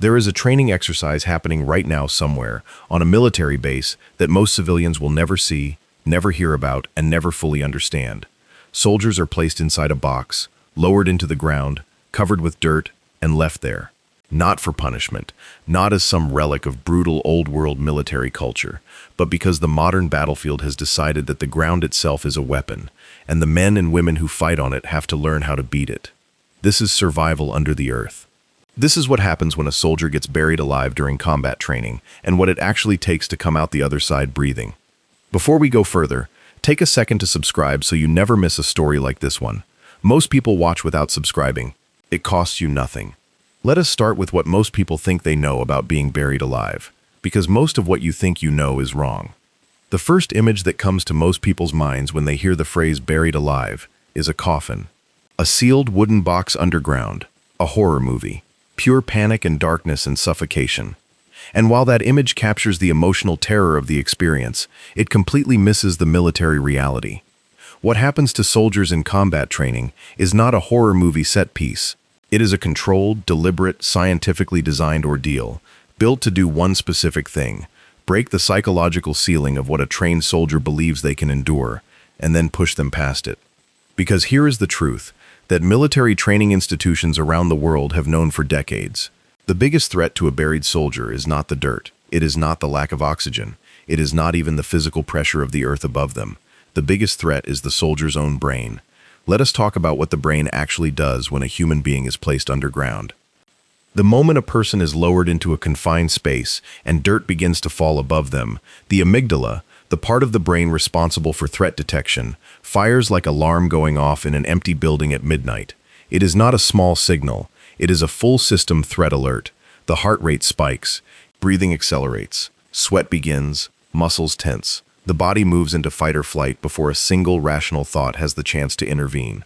There is a training exercise happening right now somewhere on a military base that most civilians will never see, never hear about, and never fully understand. Soldiers are placed inside a box, lowered into the ground, covered with dirt, and left there. Not for punishment, not as some relic of brutal old-world military culture, but because the modern battlefield has decided that the ground itself is a weapon, and the men and women who fight on it have to learn how to beat it. This is survival under the earth. This is what happens when a soldier gets buried alive during combat training, and what it actually takes to come out the other side breathing. Before we go further, take a second to subscribe so you never miss a story like this one. Most people watch without subscribing. It costs you nothing. Let us start with what most people think they know about being buried alive, because most of what you think you know is wrong. The first image that comes to most people's minds when they hear the phrase buried alive is a coffin. A sealed wooden box underground, a horror movie, pure panic and darkness and suffocation. And while that image captures the emotional terror of the experience, it completely misses the military reality. What happens to soldiers in combat training is not a horror movie set piece. It is a controlled, deliberate, scientifically designed ordeal, built to do one specific thing: break the psychological ceiling of what a trained soldier believes they can endure, and then push them past it. Because here is the truth, that military training institutions around the world have known for decades. The biggest threat to a buried soldier is not the dirt. It is not the lack of oxygen. It is not even the physical pressure of the earth above them. The biggest threat is the soldier's own brain. Let us talk about what the brain actually does when a human being is placed underground. The moment a person is lowered into a confined space and dirt begins to fall above them, the amygdala, the part of the brain responsible for threat detection, fires like an alarm going off in an empty building at midnight. It is not a small signal. It is a full system threat alert. The heart rate spikes, breathing accelerates, sweat begins, muscles tense. The body moves into fight or flight before a single rational thought has the chance to intervene.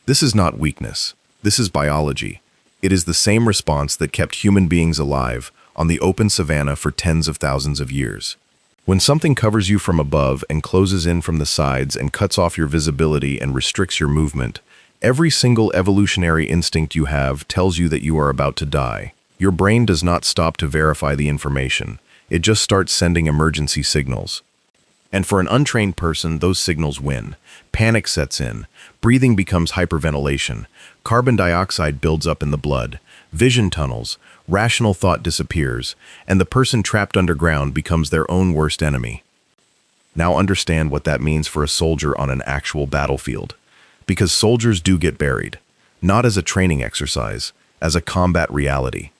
This is not weakness. This is biology. It is the same response that kept human beings alive on the open savanna for tens of thousands of years. When something covers you from above and closes in from the sides and cuts off your visibility and restricts your movement, every single evolutionary instinct you have tells you that you are about to die. Your brain does not stop to verify the information. It just starts sending emergency signals. And for an untrained person, those signals win. Panic sets in. Breathing becomes hyperventilation. Carbon dioxide builds up in the blood. Vision tunnels. Rational thought disappears. And the person trapped underground becomes their own worst enemy. Now understand what that means for a soldier on an actual battlefield. Because soldiers do get buried. Not as a training exercise, as a combat reality.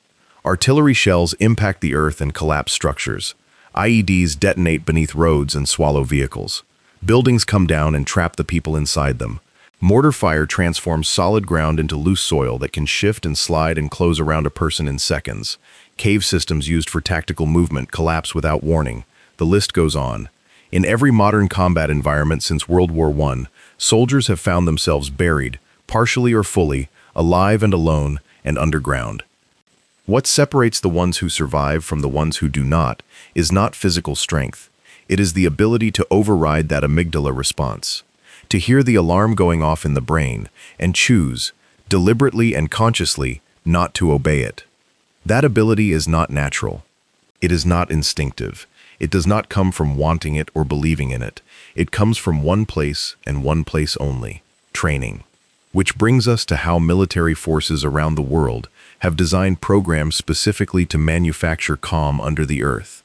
Artillery shells impact the earth and collapse structures. IEDs detonate beneath roads and swallow vehicles. Buildings come down and trap the people inside them. Mortar fire transforms solid ground into loose soil that can shift and slide and close around a person in seconds. Cave systems used for tactical movement collapse without warning. The list goes on. In every modern combat environment since World War I, soldiers have found themselves buried, partially or fully, alive and alone, and underground. What separates the ones who survive from the ones who do not is not physical strength. It is the ability to override that amygdala response, to hear the alarm going off in the brain and choose, deliberately and consciously, not to obey it. That ability is not natural. It is not instinctive. It does not come from wanting it or believing in it. It comes from one place and one place only: training. Which brings us to how military forces around the world have designed programs specifically to manufacture calm under the earth.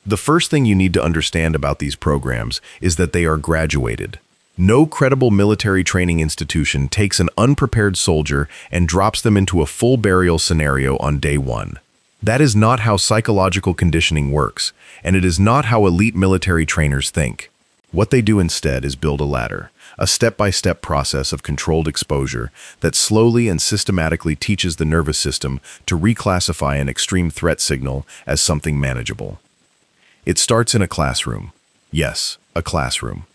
The first thing you need to understand about these programs is that they are graduated. No credible military training institution takes an unprepared soldier and drops them into a full burial scenario on day one. That is not how psychological conditioning works, and it is not how elite military trainers think. What they do instead is build a ladder, a step-by-step process of controlled exposure that slowly and systematically teaches the nervous system to reclassify an extreme threat signal as something manageable. It starts in a classroom. Yes, a classroom.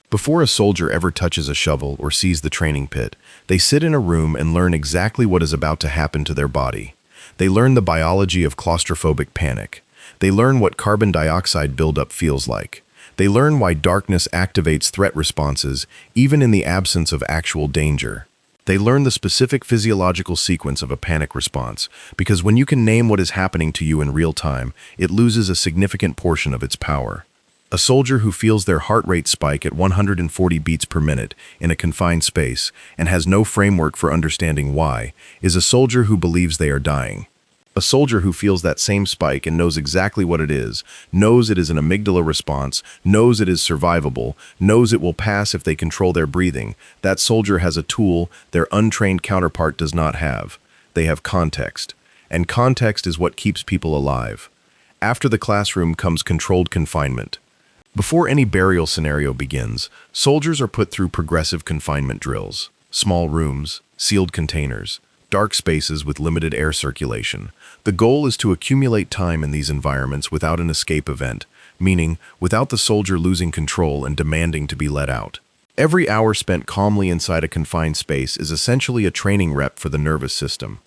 Before a soldier ever touches a shovel or sees the training pit, they sit in a room and learn exactly what is about to happen to their body. They learn the biology of claustrophobic panic. They learn what carbon dioxide buildup feels like. They learn why darkness activates threat responses even in the absence of actual danger. They learn the specific physiological sequence of a panic response, because when you can name what is happening to you in real time, it loses a significant portion of its power. A soldier who feels their heart rate spike at 140 beats per minute in a confined space and has no framework for understanding why is a soldier who believes they are dying. A soldier who feels that same spike and knows exactly what it is, knows it is an amygdala response, knows it is survivable, knows it will pass if they control their breathing. That soldier has a tool their untrained counterpart does not have. They have context. And context is what keeps people alive. After the classroom comes controlled confinement. Before any burial scenario begins, soldiers are put through progressive confinement drills. Small rooms, sealed containers, dark spaces with limited air circulation. The goal is to accumulate time in these environments without an escape event, meaning without the soldier losing control and demanding to be let out. Every hour spent calmly inside a confined space is essentially a training rep for the nervous system.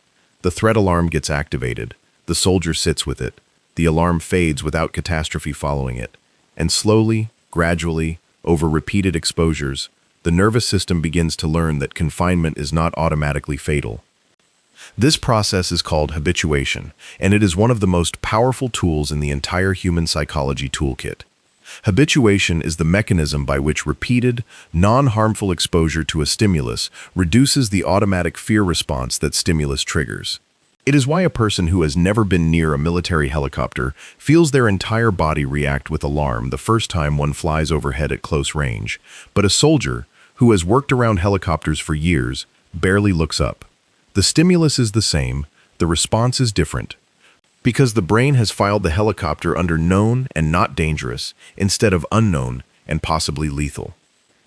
The threat alarm gets activated. The soldier sits with it. The alarm fades without catastrophe following it. And slowly, gradually, over repeated exposures, the nervous system begins to learn that confinement is not automatically fatal. This process is called habituation, and it is one of the most powerful tools in the entire human psychology toolkit. Habituation is the mechanism by which repeated, non-harmful exposure to a stimulus reduces the automatic fear response that stimulus triggers. It is why a person who has never been near a military helicopter feels their entire body react with alarm the first time one flies overhead at close range, but a soldier, who has worked around helicopters for years, barely looks up. The stimulus is the same, the response is different. Because the brain has filed the helicopter under known and not dangerous, instead of unknown and possibly lethal.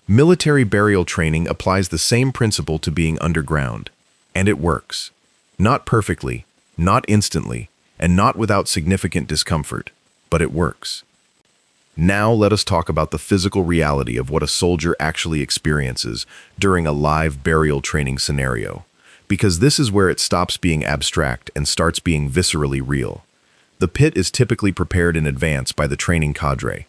Military burial training applies the same principle to being underground, and it works. Not perfectly, not instantly, and not without significant discomfort, but it works. Now let us talk about the physical reality of what a soldier actually experiences during a live burial training scenario, because this is where it stops being abstract and starts being viscerally real. The pit is typically prepared in advance by the training cadre.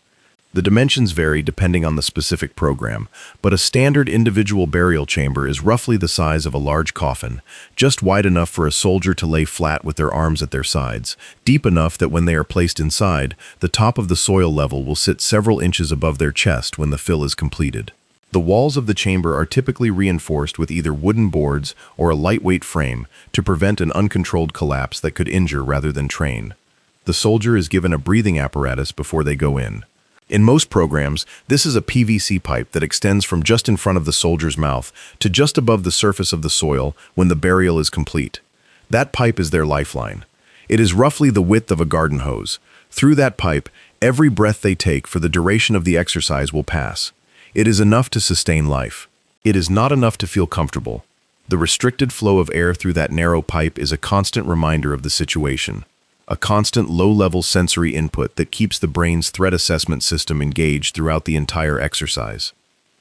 The dimensions vary depending on the specific program, but a standard individual burial chamber is roughly the size of a large coffin, just wide enough for a soldier to lay flat with their arms at their sides, deep enough that when they are placed inside, the top of the soil level will sit several inches above their chest when the fill is completed. The walls of the chamber are typically reinforced with either wooden boards or a lightweight frame to prevent an uncontrolled collapse that could injure rather than train. The soldier is given a breathing apparatus before they go in. In most programs, this is a PVC pipe that extends from just in front of the soldier's mouth to just above the surface of the soil when the burial is complete. That pipe is their lifeline. It is roughly the width of a garden hose. Through that pipe, every breath they take for the duration of the exercise will pass. It is enough to sustain life. It is not enough to feel comfortable. The restricted flow of air through that narrow pipe is a constant reminder of the situation. A constant low-level sensory input that keeps the brain's threat assessment system engaged throughout the entire exercise.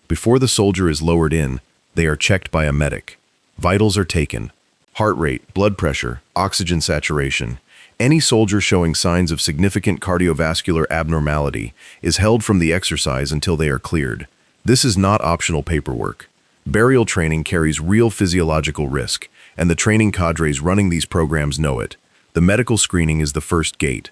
Before the soldier is lowered in, they are checked by a medic. Vitals are taken. Heart rate, blood pressure, oxygen saturation. Any soldier showing signs of significant cardiovascular abnormality is held from the exercise until they are cleared. This is not optional paperwork. Burial training carries real physiological risk, and the training cadres running these programs know it. The medical screening is the first gate.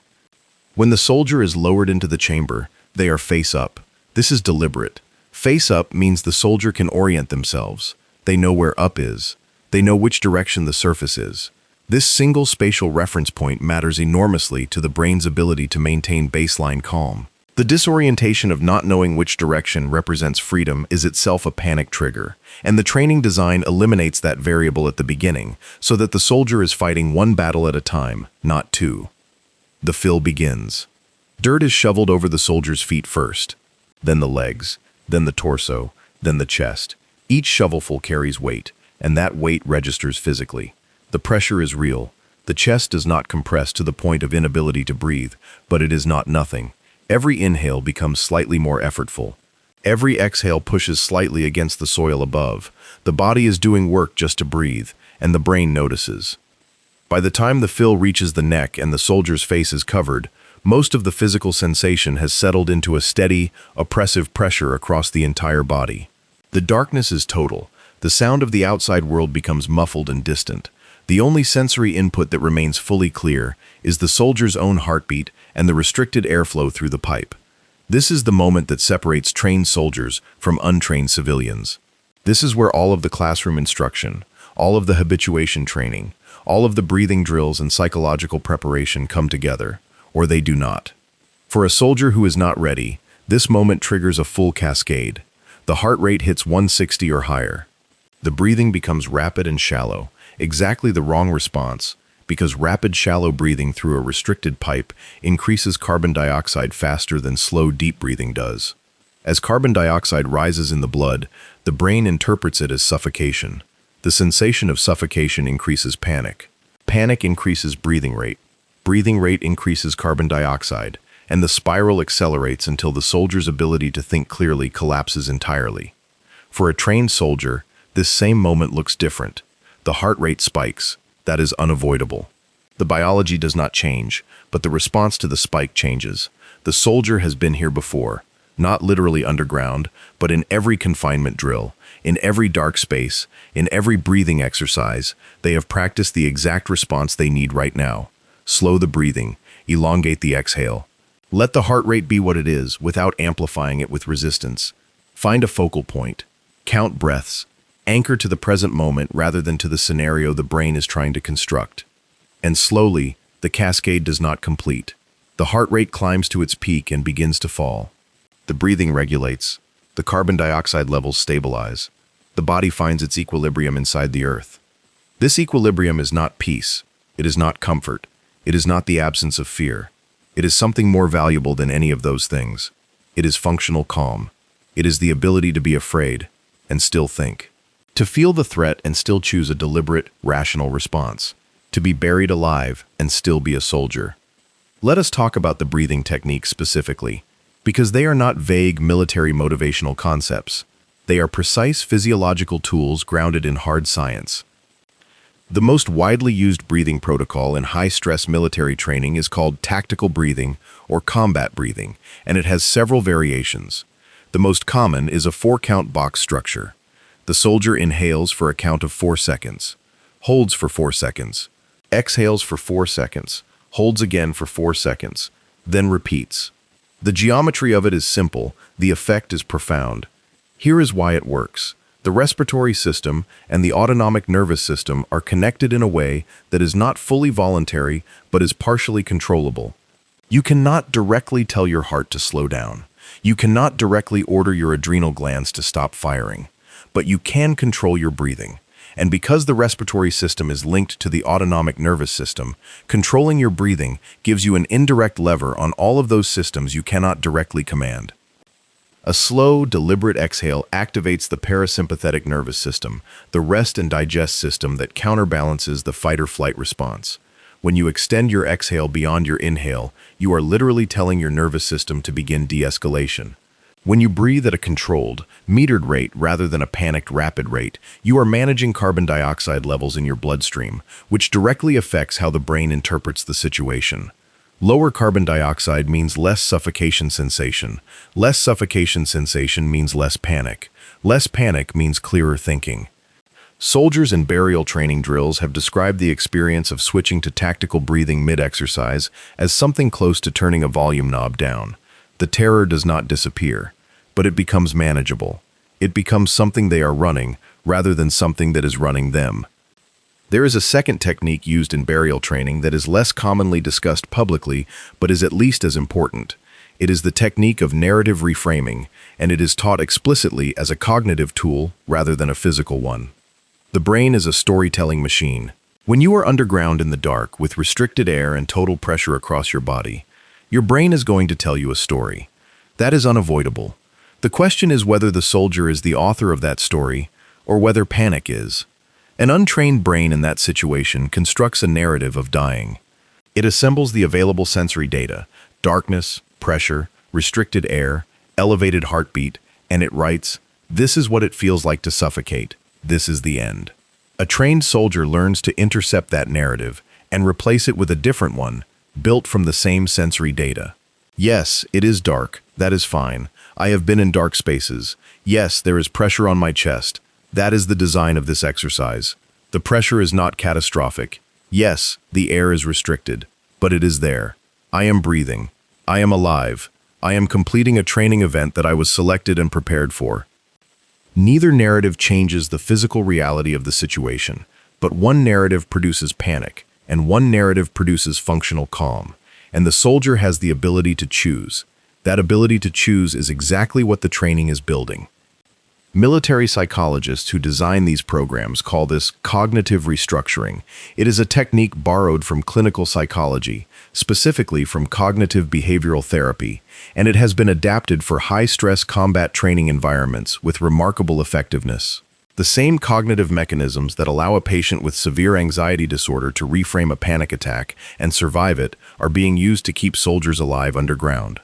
When the soldier is lowered into the chamber, they are face up. This is deliberate. Face up means the soldier can orient themselves. They know where up is. They know which direction the surface is. This single spatial reference point matters enormously to the brain's ability to maintain baseline calm. The disorientation of not knowing which direction represents freedom is itself a panic trigger, and the training design eliminates that variable at the beginning so that the soldier is fighting one battle at a time, not two. The fill begins. Dirt is shoveled over the soldier's feet first, then the legs, then the torso, then the chest. Each shovelful carries weight, and that weight registers physically. The pressure is real. The chest does not compress to the point of inability to breathe, but it is not nothing. Every inhale becomes slightly more effortful. Every exhale pushes slightly against the soil above. The body is doing work just to breathe, and the brain notices. By the time the fill reaches the neck and the soldier's face is covered, most of the physical sensation has settled into a steady, oppressive pressure across the entire body. The darkness is total. The sound of the outside world becomes muffled and distant. The only sensory input that remains fully clear is the soldier's own heartbeat and the restricted airflow through the pipe. This is the moment that separates trained soldiers from untrained civilians. This is where all of the classroom instruction, all of the habituation training, all of the breathing drills and psychological preparation come together, or they do not. For a soldier who is not ready, this moment triggers a full cascade. The heart rate hits 160 or higher. The breathing becomes rapid and shallow, exactly the wrong response, because rapid, shallow breathing through a restricted pipe increases carbon dioxide faster than slow, deep breathing does. As carbon dioxide rises in the blood, the brain interprets it as suffocation. The sensation of suffocation increases panic. Panic increases breathing rate. Breathing rate increases carbon dioxide, and the spiral accelerates until the soldier's ability to think clearly collapses entirely. For a trained soldier, this same moment looks different. The heart rate spikes. That is unavoidable. The biology does not change, but the response to the spike changes. The soldier has been here before, not literally underground, but in every confinement drill, in every dark space, in every breathing exercise. They have practiced the exact response they need right now. Slow the breathing, elongate the exhale. Let the heart rate be what it is without amplifying it with resistance. Find a focal point. Count breaths. Anchor to the present moment rather than to the scenario the brain is trying to construct. And slowly, the cascade does not complete. The heart rate climbs to its peak and begins to fall. The breathing regulates. The carbon dioxide levels stabilize. The body finds its equilibrium inside the earth. This equilibrium is not peace. It is not comfort. It is not the absence of fear. It is something more valuable than any of those things. It is functional calm. It is the ability to be afraid and still think. To feel the threat and still choose a deliberate, rational response. To be buried alive and still be a soldier. Let us talk about the breathing techniques specifically, because they are not vague military motivational concepts. They are precise physiological tools grounded in hard science. The most widely used breathing protocol in high-stress military training is called tactical breathing or combat breathing, and it has several variations. The most common is a 4-count box structure. The soldier inhales for a count of 4 seconds, holds for 4 seconds, exhales for 4 seconds, holds again for 4 seconds, then repeats. The geometry of it is simple, the effect is profound. Here is why it works. The respiratory system and the autonomic nervous system are connected in a way that is not fully voluntary but is partially controllable. You cannot directly tell your heart to slow down. You cannot directly order your adrenal glands to stop firing. But you can control your breathing. And because the respiratory system is linked to the autonomic nervous system, controlling your breathing gives you an indirect lever on all of those systems you cannot directly command. A slow, deliberate exhale activates the parasympathetic nervous system, the rest and digest system that counterbalances the fight-or-flight response. When you extend your exhale beyond your inhale, you are literally telling your nervous system to begin de-escalation. When you breathe at a controlled, metered rate rather than a panicked rapid rate, you are managing carbon dioxide levels in your bloodstream, which directly affects how the brain interprets the situation. Lower carbon dioxide means less suffocation sensation. Less suffocation sensation means less panic. Less panic means clearer thinking. Soldiers in burial training drills have described the experience of switching to tactical breathing mid-exercise as something close to turning a volume knob down. The terror does not disappear, but it becomes manageable. It becomes something they are running, rather than something that is running them. There is a second technique used in burial training that is less commonly discussed publicly, but is at least as important. It is the technique of narrative reframing, and it is taught explicitly as a cognitive tool rather than a physical one. The brain is a storytelling machine. When you are underground in the dark with restricted air and total pressure across your body, your brain is going to tell you a story. That is unavoidable. The question is whether the soldier is the author of that story, or whether panic is. An untrained brain in that situation constructs a narrative of dying. It assembles the available sensory data, darkness, pressure, restricted air, elevated heartbeat, and it writes, "This is what it feels like to suffocate. This is the end." A trained soldier learns to intercept that narrative and replace it with a different one, built from the same sensory data. Yes, it is dark. That is fine. I have been in dark spaces. Yes, there is pressure on my chest. That is the design of this exercise. The pressure is not catastrophic. Yes, the air is restricted, but it is there. I am breathing. I am alive. I am completing a training event that I was selected and prepared for. Neither narrative changes the physical reality of the situation, but one narrative produces panic, and one narrative produces functional calm. And the soldier has the ability to choose. That ability to choose is exactly what the training is building. Military psychologists who design these programs call this cognitive restructuring. It is a technique borrowed from clinical psychology, specifically from cognitive behavioral therapy, and it has been adapted for high-stress combat training environments with remarkable effectiveness. The same cognitive mechanisms that allow a patient with severe anxiety disorder to reframe a panic attack and survive it are being used to keep soldiers alive underground.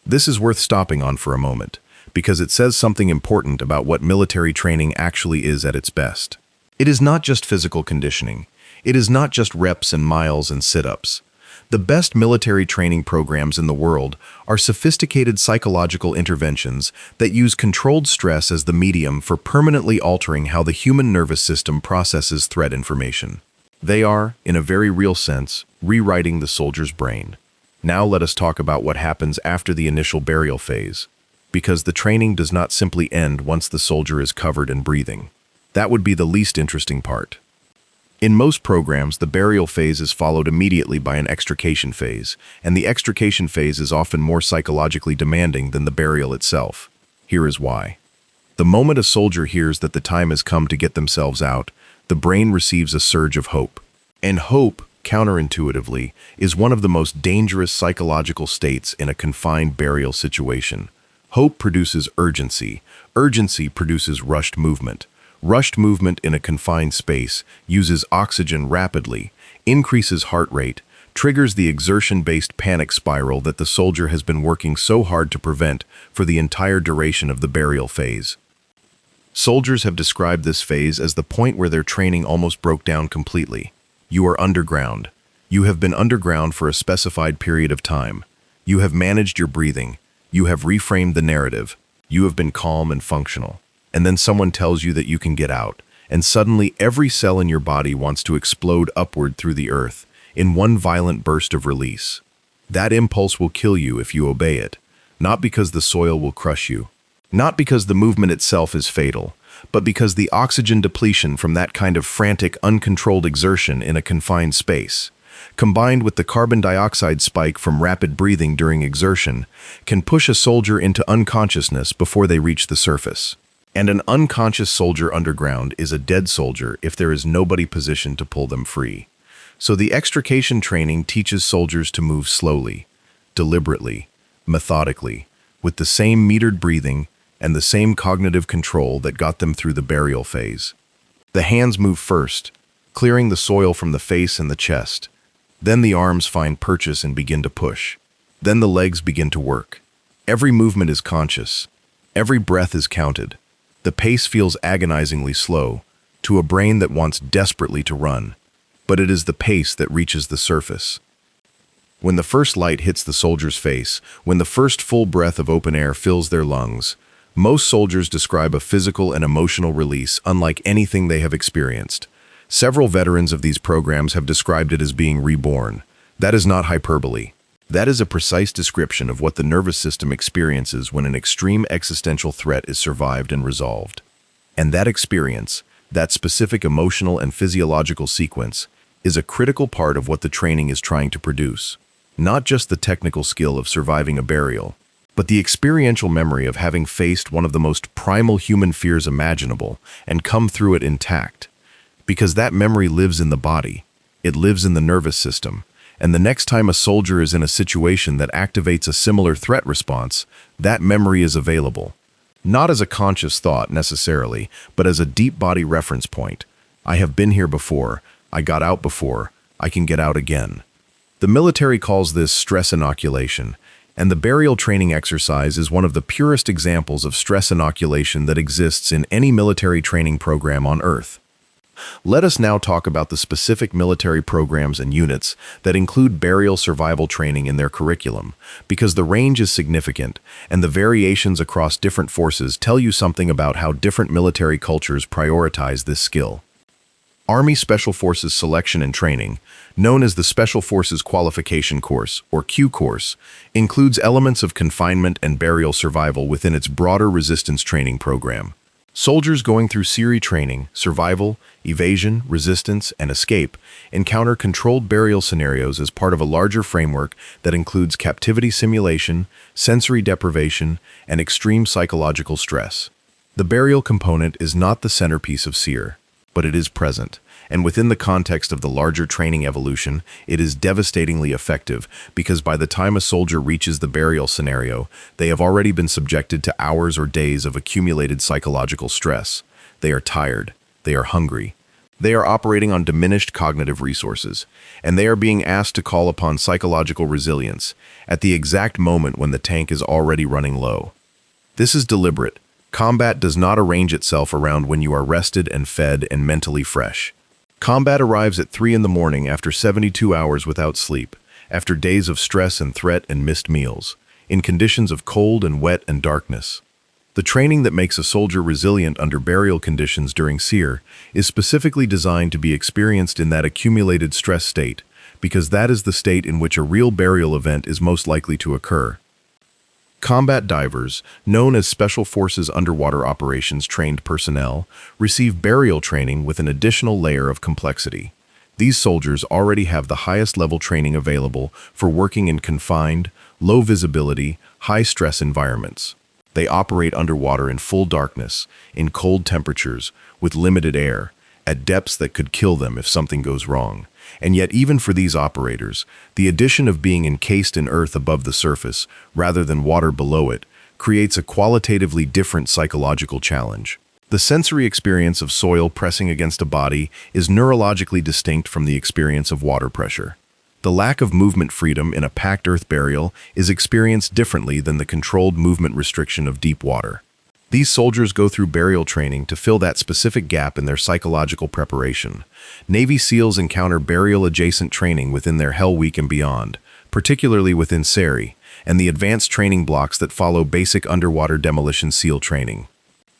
This is worth stopping on for a moment, because it says something important about what military training actually is at its best. It is not just physical conditioning. It is not just reps and miles and sit-ups. The best military training programs in the world are sophisticated psychological interventions that use controlled stress as the medium for permanently altering how the human nervous system processes threat information. They are, in a very real sense, rewriting the soldier's brain. Now let us talk about what happens after the initial burial phase, because the training does not simply end once the soldier is covered and breathing. That would be the least interesting part. In most programs, the burial phase is followed immediately by an extrication phase, and the extrication phase is often more psychologically demanding than the burial itself. Here is why. The moment a soldier hears that the time has come to get themselves out, the brain receives a surge of hope. And hope, counterintuitively, is one of the most dangerous psychological states in a confined burial situation. Hope produces urgency. Urgency produces rushed movement. Rushed movement in a confined space uses oxygen rapidly, increases heart rate, triggers the exertion-based panic spiral that the soldier has been working so hard to prevent for the entire duration of the burial phase. Soldiers have described this phase as the point where their training almost broke down completely. You are underground. You have been underground for a specified period of time. You have managed your breathing. You have reframed the narrative. You have been calm and functional. And then someone tells you that you can get out, and suddenly every cell in your body wants to explode upward through the earth in one violent burst of release. That impulse will kill you if you obey it, not because the soil will crush you, not because the movement itself is fatal, but because the oxygen depletion from that kind of frantic, uncontrolled exertion in a confined space, combined with the carbon dioxide spike from rapid breathing during exertion, can push a soldier into unconsciousness before they reach the surface. And an unconscious soldier underground is a dead soldier if there is nobody positioned to pull them free. So the extrication training teaches soldiers to move slowly, deliberately, methodically, with the same metered breathing and the same cognitive control that got them through the burial phase. The hands move first, clearing the soil from the face and the chest. Then the arms find purchase and begin to push. Then the legs begin to work. Every movement is conscious. Every breath is counted. The pace feels agonizingly slow, to a brain that wants desperately to run, but it is the pace that reaches the surface. When the first light hits the soldier's face, when the first full breath of open air fills their lungs, most soldiers describe a physical and emotional release unlike anything they have experienced. Several veterans of these programs have described it as being reborn. That is not hyperbole. That is a precise description of what the nervous system experiences when an extreme existential threat is survived and resolved. And that experience, that specific emotional and physiological sequence, is a critical part of what the training is trying to produce. Not just the technical skill of surviving a burial, but the experiential memory of having faced one of the most primal human fears imaginable and come through it intact. Because that memory lives in the body, it lives in the nervous system, and the next time a soldier is in a situation that activates a similar threat response, that memory is available. Not as a conscious thought necessarily, but as a deep body reference point. I have been here before, I got out before, I can get out again. The military calls this stress inoculation, and the burial training exercise is one of the purest examples of stress inoculation that exists in any military training program on Earth. Let us now talk about the specific military programs and units that include burial survival training in their curriculum, because the range is significant, and the variations across different forces tell you something about how different military cultures prioritize this skill. Army Special Forces Selection and Training, known as the Special Forces Qualification Course, or Q Course, includes elements of confinement and burial survival within its broader resistance training program. Soldiers going through SERE training, survival, evasion, resistance, and escape encounter controlled burial scenarios as part of a larger framework that includes captivity simulation, sensory deprivation, and extreme psychological stress. The burial component is not the centerpiece of SERE, but it is present, and within the context of the larger training evolution, it is devastatingly effective because by the time a soldier reaches the burial scenario, they have already been subjected to hours or days of accumulated psychological stress. They are tired, they are hungry, they are operating on diminished cognitive resources, and they are being asked to call upon psychological resilience at the exact moment when the tank is already running low. This is deliberate. Combat does not arrange itself around when you are rested and fed and mentally fresh. Combat arrives at 3 in the morning after 72 hours without sleep, after days of stress and threat and missed meals, in conditions of cold and wet and darkness. The training that makes a soldier resilient under burial conditions during SERE is specifically designed to be experienced in that accumulated stress state, because that is the state in which a real burial event is most likely to occur. Combat divers, known as Special Forces Underwater Operations trained personnel, receive burial training with an additional layer of complexity. These soldiers already have the highest level training available for working in confined, low visibility, high stress environments. They operate underwater in full darkness, in cold temperatures, with limited air, at depths that could kill them if something goes wrong. And yet even for these operators, the addition of being encased in earth above the surface, rather than water below it, creates a qualitatively different psychological challenge. The sensory experience of soil pressing against a body is neurologically distinct from the experience of water pressure. The lack of movement freedom in a packed earth burial is experienced differently than the controlled movement restriction of deep water. These soldiers go through burial training to fill that specific gap in their psychological preparation. Navy SEALs encounter burial-adjacent training within their Hell Week and beyond, particularly within SERE, and the advanced training blocks that follow basic underwater demolition SEAL training.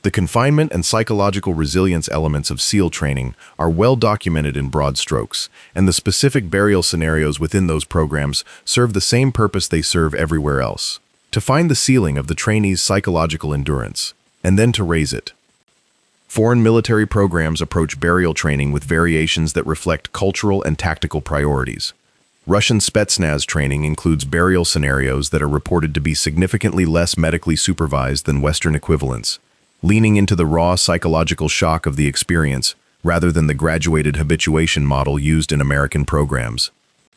The confinement and psychological resilience elements of SEAL training are well documented in broad strokes, and the specific burial scenarios within those programs serve the same purpose they serve everywhere else: to find the ceiling of the trainee's psychological endurance, and then to raise it. Foreign military programs approach burial training with variations that reflect cultural and tactical priorities. Russian Spetsnaz training includes burial scenarios that are reported to be significantly less medically supervised than Western equivalents, leaning into the raw psychological shock of the experience rather than the graduated habituation model used in American programs.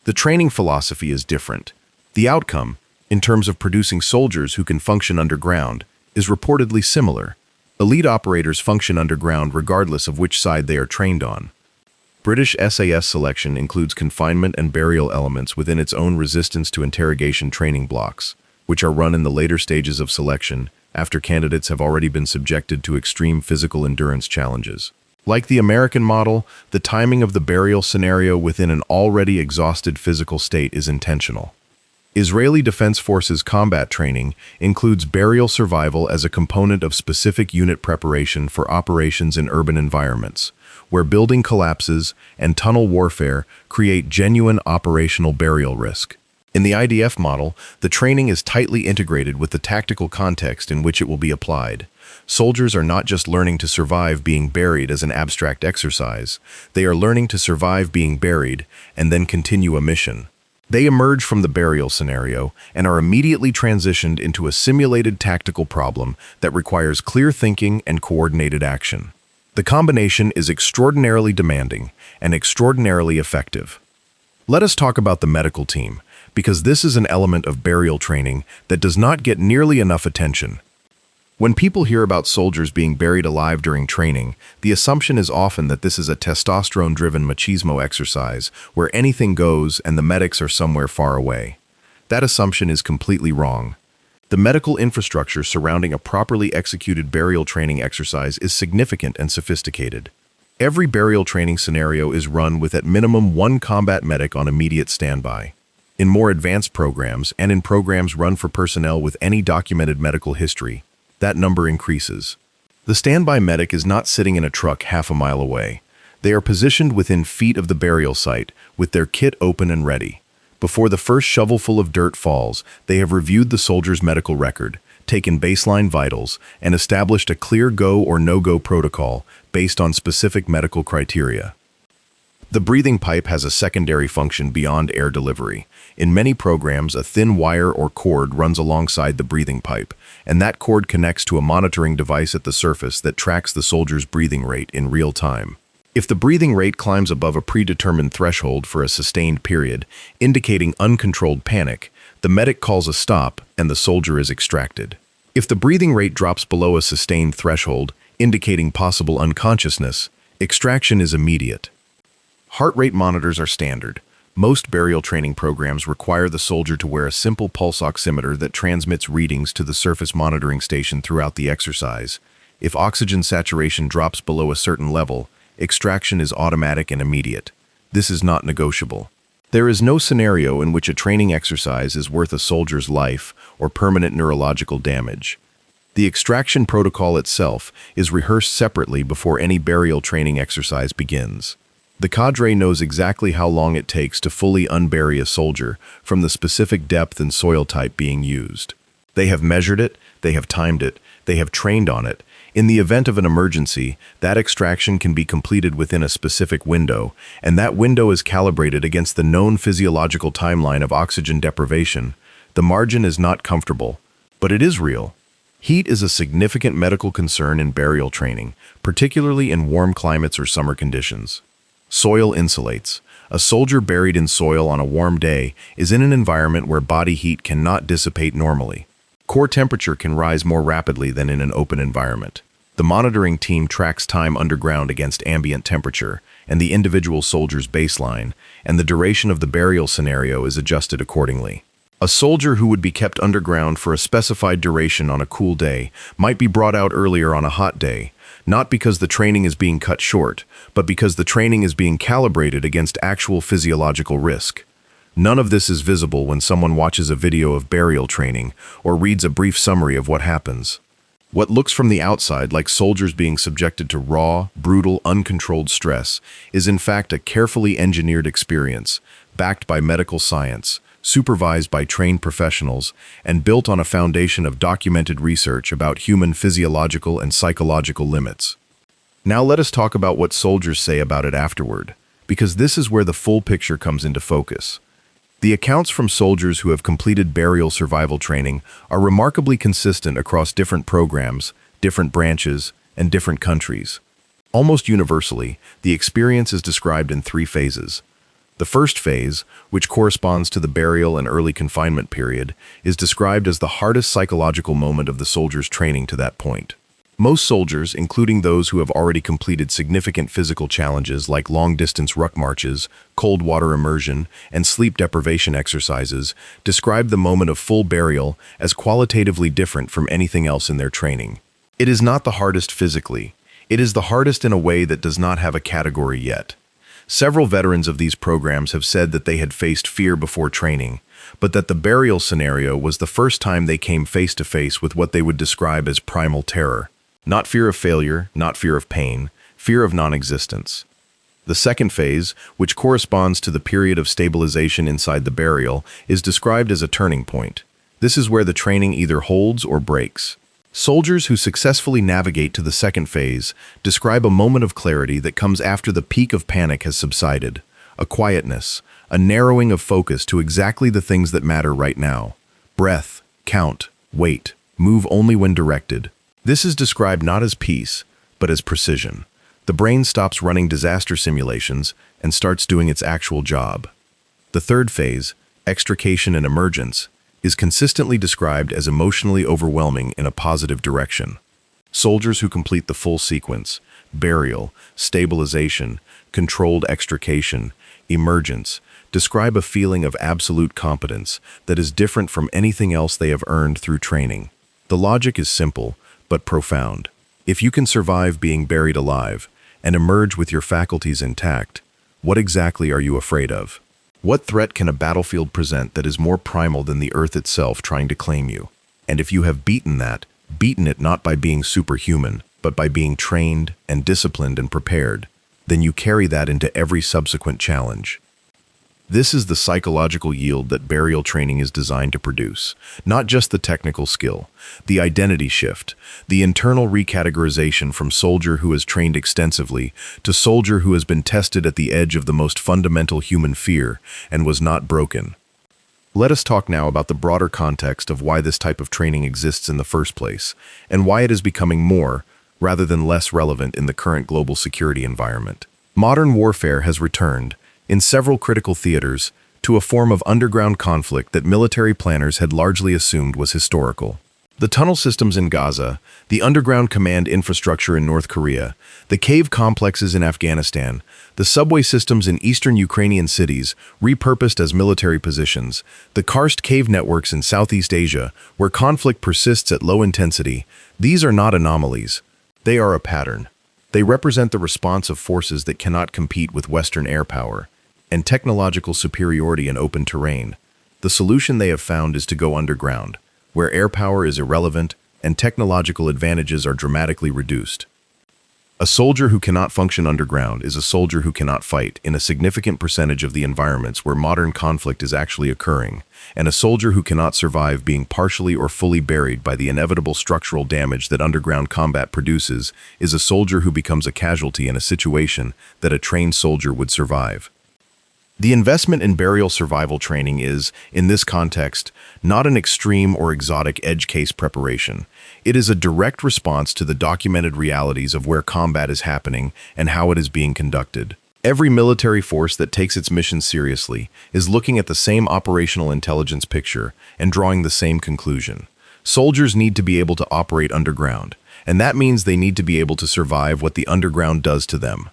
The training philosophy is different. The outcome, in terms of producing soldiers who can function underground, is reportedly similar. Elite operators function underground regardless of which side they are trained on. British SAS selection includes confinement and burial elements within its own resistance to interrogation training blocks, which are run in the later stages of selection after candidates have already been subjected to extreme physical endurance challenges. Like the American model, the timing of the burial scenario within an already exhausted physical state is intentional. Israeli Defense Forces combat training includes burial survival as a component of specific unit preparation for operations in urban environments, where building collapses and tunnel warfare create genuine operational burial risk. In the IDF model, the training is tightly integrated with the tactical context in which it will be applied. Soldiers are not just learning to survive being buried as an abstract exercise, they are learning to survive being buried and then continue a mission. They emerge from the burial scenario and are immediately transitioned into a simulated tactical problem that requires clear thinking and coordinated action. The combination is extraordinarily demanding and extraordinarily effective. Let us talk about the medical team, because this is an element of burial training that does not get nearly enough attention. When people hear about soldiers being buried alive during training, the assumption is often that this is a testosterone-driven machismo exercise where anything goes and the medics are somewhere far away. That assumption is completely wrong. The medical infrastructure surrounding a properly executed burial training exercise is significant and sophisticated. Every burial training scenario is run with at minimum one combat medic on immediate standby. In more advanced programs and in programs run for personnel with any documented medical history, that number increases. The standby medic is not sitting in a truck half a mile away. They are positioned within feet of the burial site, with their kit open and ready. Before the first shovelful of dirt falls, they have reviewed the soldier's medical record, taken baseline vitals, and established a clear go or no-go protocol based on specific medical criteria. The breathing pipe has a secondary function beyond air delivery. In many programs, a thin wire or cord runs alongside the breathing pipe, and that cord connects to a monitoring device at the surface that tracks the soldier's breathing rate in real time. If the breathing rate climbs above a predetermined threshold for a sustained period, indicating uncontrolled panic, the medic calls a stop and the soldier is extracted. If the breathing rate drops below a sustained threshold, indicating possible unconsciousness, extraction is immediate. Heart rate monitors are standard. Most burial training programs require the soldier to wear a simple pulse oximeter that transmits readings to the surface monitoring station throughout the exercise. If oxygen saturation drops below a certain level, extraction is automatic and immediate. This is not negotiable. There is no scenario in which a training exercise is worth a soldier's life or permanent neurological damage. The extraction protocol itself is rehearsed separately before any burial training exercise begins. The cadre knows exactly how long it takes to fully unbury a soldier from the specific depth and soil type being used. They have measured it, they have timed it, they have trained on it. In the event of an emergency, that extraction can be completed within a specific window, and that window is calibrated against the known physiological timeline of oxygen deprivation. The margin is not comfortable, but it is real. Heat is a significant medical concern in burial training, particularly in warm climates or summer conditions. Soil insulates. A soldier buried in soil on a warm day is in an environment where body heat cannot dissipate normally. Core temperature can rise more rapidly than in an open environment. The monitoring team tracks time underground against ambient temperature and the individual soldier's baseline, and the duration of the burial scenario is adjusted accordingly. A soldier who would be kept underground for a specified duration on a cool day might be brought out earlier on a hot day, not because the training is being cut short, but because the training is being calibrated against actual physiological risk. None of this is visible when someone watches a video of burial training or reads a brief summary of what happens. What looks from the outside like soldiers being subjected to raw, brutal, uncontrolled stress is in fact a carefully engineered experience, backed by medical science, supervised by trained professionals, and built on a foundation of documented research about human physiological and psychological limits. Now let us talk about what soldiers say about it afterward, because this is where the full picture comes into focus. The accounts from soldiers who have completed burial survival training are remarkably consistent across different programs, different branches, and different countries. Almost universally, the experience is described in three phases. The first phase, which corresponds to the burial and early confinement period, is described as the hardest psychological moment of the soldier's training to that point. Most soldiers, including those who have already completed significant physical challenges like long-distance ruck marches, cold water immersion, and sleep deprivation exercises, describe the moment of full burial as qualitatively different from anything else in their training. It is not the hardest physically. It is the hardest in a way that does not have a category yet. Several veterans of these programs have said that they had faced fear before training, but that the burial scenario was the first time they came face to face with what they would describe as primal terror. Not fear of failure, not fear of pain, fear of non-existence. The second phase, which corresponds to the period of stabilization inside the burial, is described as a turning point. This is where the training either holds or breaks. Soldiers who successfully navigate to the second phase describe a moment of clarity that comes after the peak of panic has subsided, a quietness, a narrowing of focus to exactly the things that matter right now. Breath, count, wait, move only when directed. This is described not as peace, but as precision. The brain stops running disaster simulations and starts doing its actual job. The third phase, extrication and emergence, is consistently described as emotionally overwhelming in a positive direction. Soldiers who complete the full sequence, burial, stabilization, controlled extrication, emergence, describe a feeling of absolute competence that is different from anything else they have earned through training. The logic is simple, but profound. If you can survive being buried alive, and emerge with your faculties intact, what exactly are you afraid of? What threat can a battlefield present that is more primal than the Earth itself trying to claim you? And if you have beaten it not by being superhuman, but by being trained and disciplined and prepared, then you carry that into every subsequent challenge. This is the psychological yield that burial training is designed to produce, not just the technical skill, the identity shift, the internal recategorization from soldier who has trained extensively to soldier who has been tested at the edge of the most fundamental human fear and was not broken. Let us talk now about the broader context of why this type of training exists in the first place, and why it is becoming more, rather than less relevant in the current global security environment. Modern warfare has returned, in several critical theaters, to a form of underground conflict that military planners had largely assumed was historical. The tunnel systems in Gaza, the underground command infrastructure in North Korea, the cave complexes in Afghanistan, the subway systems in eastern Ukrainian cities, repurposed as military positions, the karst cave networks in Southeast Asia, where conflict persists at low intensity, these are not anomalies. They are a pattern. They represent the response of forces that cannot compete with Western air power and technological superiority in open terrain. The solution they have found is to go underground, where air power is irrelevant and technological advantages are dramatically reduced. A soldier who cannot function underground is a soldier who cannot fight in a significant percentage of the environments where modern conflict is actually occurring, and a soldier who cannot survive being partially or fully buried by the inevitable structural damage that underground combat produces is a soldier who becomes a casualty in a situation that a trained soldier would survive. The investment in burial survival training is, in this context, not an extreme or exotic edge case preparation. It is a direct response to the documented realities of where combat is happening and how it is being conducted. Every military force that takes its mission seriously is looking at the same operational intelligence picture and drawing the same conclusion. Soldiers need to be able to operate underground, and that means they need to be able to survive what the underground does to them.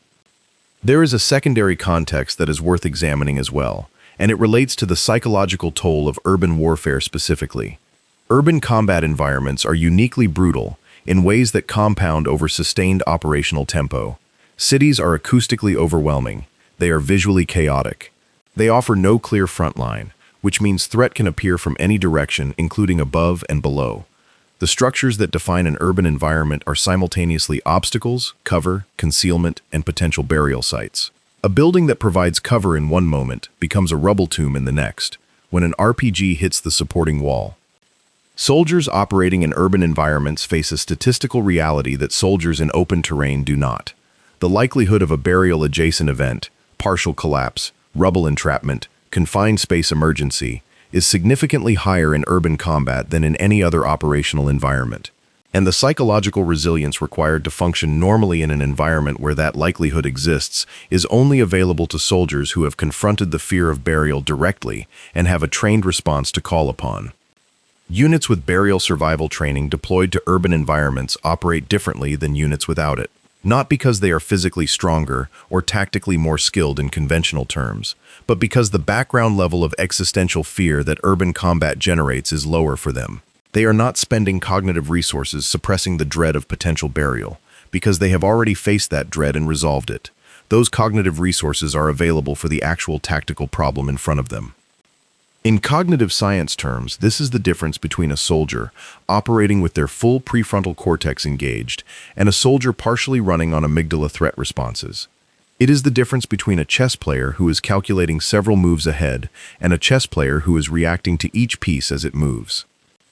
There is a secondary context that is worth examining as well, and it relates to the psychological toll of urban warfare specifically. Urban combat environments are uniquely brutal in ways that compound over sustained operational tempo. Cities are acoustically overwhelming. They are visually chaotic. They offer no clear front line, which means threat can appear from any direction, including above and below. The structures that define an urban environment are simultaneously obstacles, cover, concealment, and potential burial sites. A building that provides cover in one moment becomes a rubble tomb in the next, when an RPG hits the supporting wall. Soldiers operating in urban environments face a statistical reality that soldiers in open terrain do not. The likelihood of a burial-adjacent event, partial collapse, rubble entrapment, confined space emergency, is significantly higher in urban combat than in any other operational environment. And the psychological resilience required to function normally in an environment where that likelihood exists is only available to soldiers who have confronted the fear of burial directly and have a trained response to call upon. Units with burial survival training deployed to urban environments operate differently than units without it. Not because they are physically stronger or tactically more skilled in conventional terms, but because the background level of existential fear that urban combat generates is lower for them. They are not spending cognitive resources suppressing the dread of potential burial, because they have already faced that dread and resolved it. Those cognitive resources are available for the actual tactical problem in front of them. In cognitive science terms, this is the difference between a soldier operating with their full prefrontal cortex engaged and a soldier partially running on amygdala threat responses. It is the difference between a chess player who is calculating several moves ahead and a chess player who is reacting to each piece as it moves.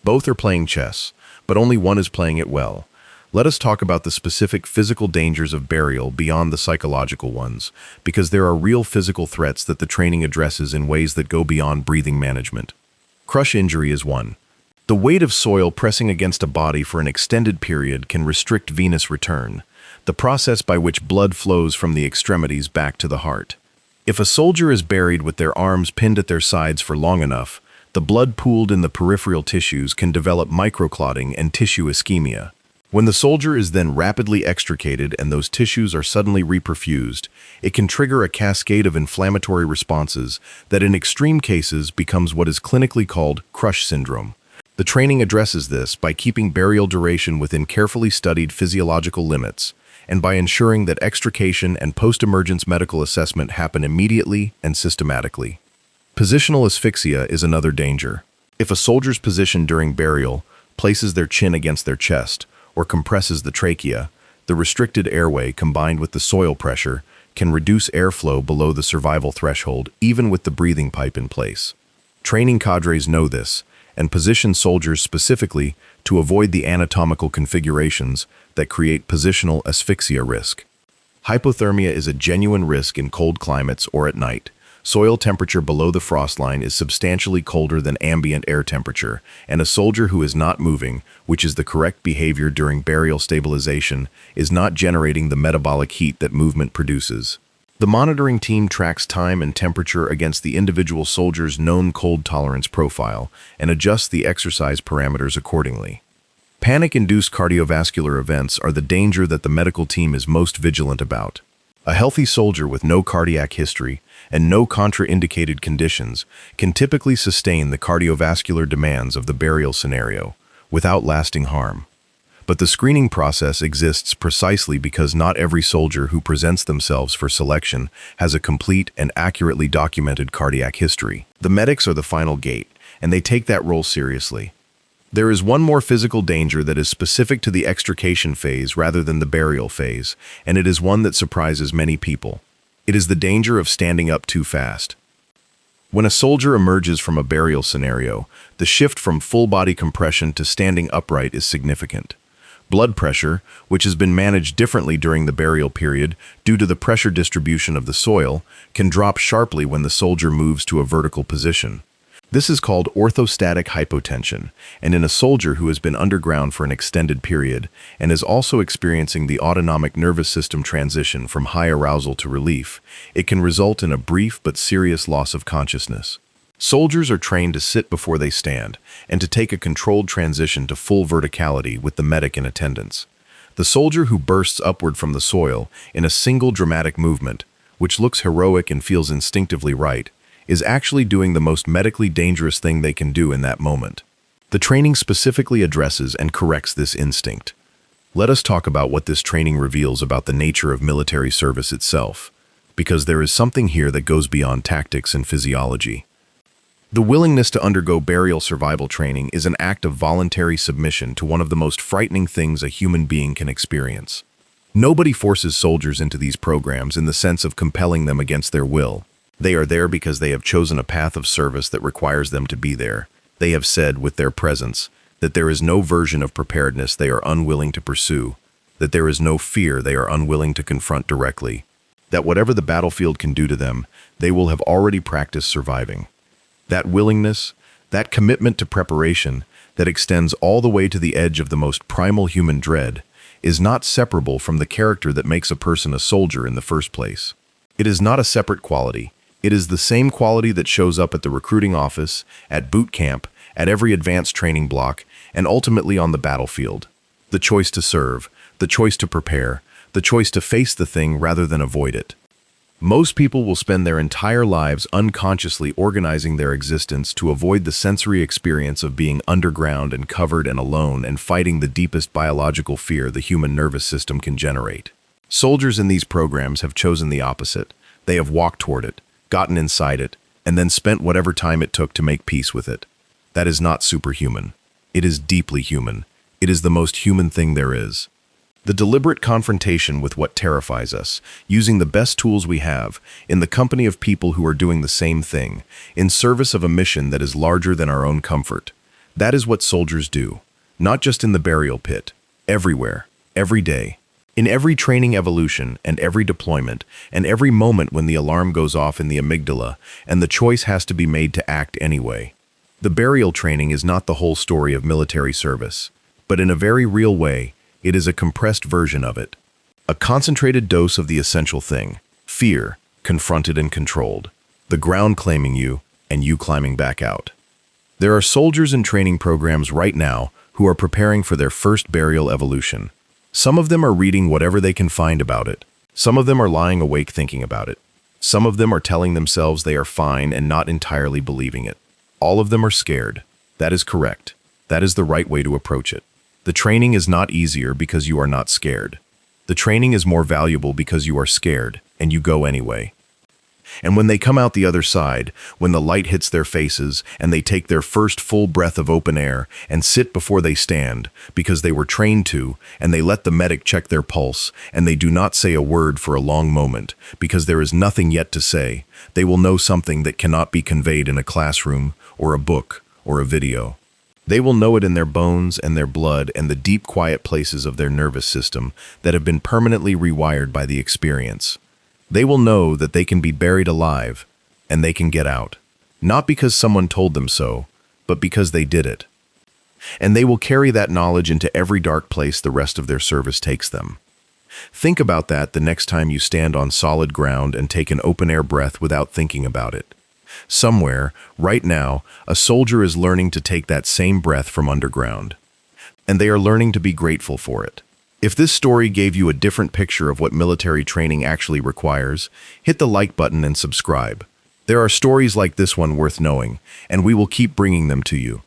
Both are playing chess, but only one is playing it well. Let us talk about the specific physical dangers of burial beyond the psychological ones, because there are real physical threats that the training addresses in ways that go beyond breathing management. Crush injury is one. The weight of soil pressing against a body for an extended period can restrict venous return, the process by which blood flows from the extremities back to the heart. If a soldier is buried with their arms pinned at their sides for long enough, the blood pooled in the peripheral tissues can develop microclotting and tissue ischemia. When the soldier is then rapidly extricated and those tissues are suddenly reperfused, it can trigger a cascade of inflammatory responses that in extreme cases becomes what is clinically called crush syndrome. The training addresses this by keeping burial duration within carefully studied physiological limits and by ensuring that extrication and post-emergence medical assessment happen immediately and systematically. Positional asphyxia is another danger. If a soldier's position during burial places their chin against their chest or compresses the trachea, the restricted airway combined with the soil pressure can reduce airflow below the survival threshold even with the breathing pipe in place. Training cadres know this and position soldiers specifically to avoid the anatomical configurations that create positional asphyxia risk. Hypothermia is a genuine risk in cold climates or at night. Soil temperature below the frost line is substantially colder than ambient air temperature, and a soldier who is not moving, which is the correct behavior during burial stabilization, is not generating the metabolic heat that movement produces. The monitoring team tracks time and temperature against the individual soldier's known cold tolerance profile and adjusts the exercise parameters accordingly. Panic-induced cardiovascular events are the danger that the medical team is most vigilant about. A healthy soldier with no cardiac history and no contraindicated conditions can typically sustain the cardiovascular demands of the burial scenario without lasting harm. But the screening process exists precisely because not every soldier who presents themselves for selection has a complete and accurately documented cardiac history. The medics are the final gate, and they take that role seriously. There is one more physical danger that is specific to the extrication phase rather than the burial phase, and it is one that surprises many people. It is the danger of standing up too fast. When a soldier emerges from a burial scenario, the shift from full-body compression to standing upright is significant. Blood pressure, which has been managed differently during the burial period due to the pressure distribution of the soil, can drop sharply when the soldier moves to a vertical position. This is called orthostatic hypotension, and in a soldier who has been underground for an extended period and is also experiencing the autonomic nervous system transition from high arousal to relief, it can result in a brief but serious loss of consciousness. Soldiers are trained to sit before they stand and to take a controlled transition to full verticality with the medic in attendance. The soldier who bursts upward from the soil in a single dramatic movement, which looks heroic and feels instinctively right, is actually doing the most medically dangerous thing they can do in that moment. The training specifically addresses and corrects this instinct. Let us talk about what this training reveals about the nature of military service itself, because there is something here that goes beyond tactics and physiology. The willingness to undergo burial survival training is an act of voluntary submission to one of the most frightening things a human being can experience. Nobody forces soldiers into these programs in the sense of compelling them against their will. They are there because they have chosen a path of service that requires them to be there. They have said, with their presence, that there is no version of preparedness they are unwilling to pursue, that there is no fear they are unwilling to confront directly, that whatever the battlefield can do to them, they will have already practiced surviving. That willingness, that commitment to preparation that extends all the way to the edge of the most primal human dread, is not separable from the character that makes a person a soldier in the first place. It is not a separate quality. It is the same quality that shows up at the recruiting office, at boot camp, at every advanced training block, and ultimately on the battlefield. The choice to serve, the choice to prepare, the choice to face the thing rather than avoid it. Most people will spend their entire lives unconsciously organizing their existence to avoid the sensory experience of being underground and covered and alone and fighting the deepest biological fear the human nervous system can generate. Soldiers in these programs have chosen the opposite. They have walked toward it, gotten inside it, and then spent whatever time it took to make peace with it. That is not superhuman. It is deeply human. It is the most human thing there is. The deliberate confrontation with what terrifies us, using the best tools we have, in the company of people who are doing the same thing, in service of a mission that is larger than our own comfort. That is what soldiers do, not just in the burial pit, everywhere, every day. In every training evolution and every deployment and every moment when the alarm goes off in the amygdala and the choice has to be made to act anyway. The burial training is not the whole story of military service, but in a very real way, it is a compressed version of it. A concentrated dose of the essential thing, fear, confronted and controlled, the ground claiming you and you climbing back out. There are soldiers in training programs right now who are preparing for their first burial evolution. Some of them are reading whatever they can find about it. Some of them are lying awake thinking about it. Some of them are telling themselves they are fine and not entirely believing it. All of them are scared. That is correct. That is the right way to approach it. The training is not easier because you are not scared. The training is more valuable because you are scared, and you go anyway. And when they come out the other side, when the light hits their faces and they take their first full breath of open air and sit before they stand, because they were trained to, and they let the medic check their pulse, and they do not say a word for a long moment, because there is nothing yet to say, they will know something that cannot be conveyed in a classroom, or a book, or a video. They will know it in their bones and their blood and the deep quiet places of their nervous system that have been permanently rewired by the experience. They will know that they can be buried alive, and they can get out. Not because someone told them so, but because they did it. And they will carry that knowledge into every dark place the rest of their service takes them. Think about that the next time you stand on solid ground and take an open-air breath without thinking about it. Somewhere, right now, a soldier is learning to take that same breath from underground. And they are learning to be grateful for it. If this story gave you a different picture of what military training actually requires, hit the like button and subscribe. There are stories like this one worth knowing, and we will keep bringing them to you.